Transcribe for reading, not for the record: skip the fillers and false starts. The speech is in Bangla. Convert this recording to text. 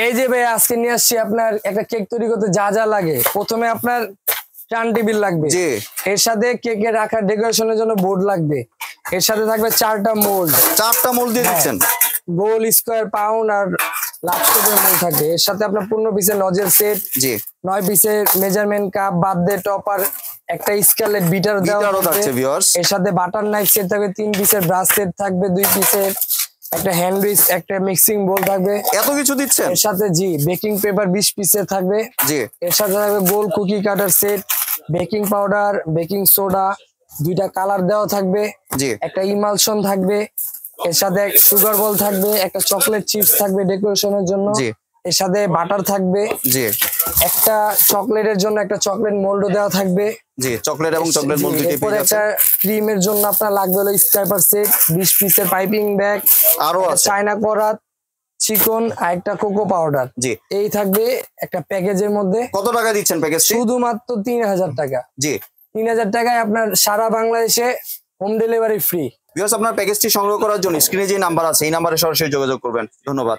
এই যে ভাই আজকে নিয়ে আসছি আপনার একটা কেক তৈরি করতে যা যা লাগে। প্রথমে আপনার টার্ন টেবিল লাগবে, এর সাথে কেকে রাখার ডেকোরেশনের জন্য বোর্ড লাগবে, এর সাথে থাকবে চারটা মোল্ড দিয়ে দিচ্ছেন, গোল, স্কোয়ার, পাউন্ড আর লার্জ শেপের মোল্ড থাকবে। এর সাথে আপনার 15 পিসের নজেল সেট, 9 পিসের মেজারমেন্ট কাপ, বার্থডে টপার, একটা স্কেলেট বিটার দেওয়া থাকছে। এর সাথে বাটার নাইফ সেট থাকবে, 3 পিসের ব্রাশ সেট থাকবে, 2 পিসের একটা হ্যান্ড উইচ, একটা মিক্সিং বোল থাকবে। এত কিছু দিচ্ছেন। এর সাথে বেকিং পেপার 20 পিসের থাকবে। এর সাথে থাকবে গোল cookie cutter set, baking powder, baking soda, 2টা কালার দেওয়া থাকবে, একটা ইমালশন থাকবে। এর সাথে সুগার বল থাকবে, একটা চকলেট চিপস থাকবে ডেকোরেশনের জন্য। এর সাথে বাটার থাকবে, একটা চকলেটের জন্য একটা চকলেট মোল্ড দেওয়া থাকবে। চকলেট এবং চকলেট মোল্ড দুটোই পেয়ে যাচ্ছেন। একটা ক্রিমের জন্য আপনার লাগবে হলো স্ক্র্যাপার সেট, 20 পিসের পাইপিং ব্যাগ, আরো আছে চায়না করাত, চিকন আর একটা কোকো পাউডার। এই থাকবে একটা প্যাকেজের মধ্যে। কত টাকা দিচ্ছেন প্যাকেজ? শুধুমাত্র 3000 টাকা। 3000 টাকায় আপনার সারা বাংলাদেশে হোম ডেলিভারি ফ্রি। ভিউয়ার্স, আপনার প্যাকেজটি সংগ্রহ করার জন্য স্ক্রিনে যে নাম্বার আছে এই নাম্বারে সরাসরি যোগাযোগ করবেন। ধন্যবাদ।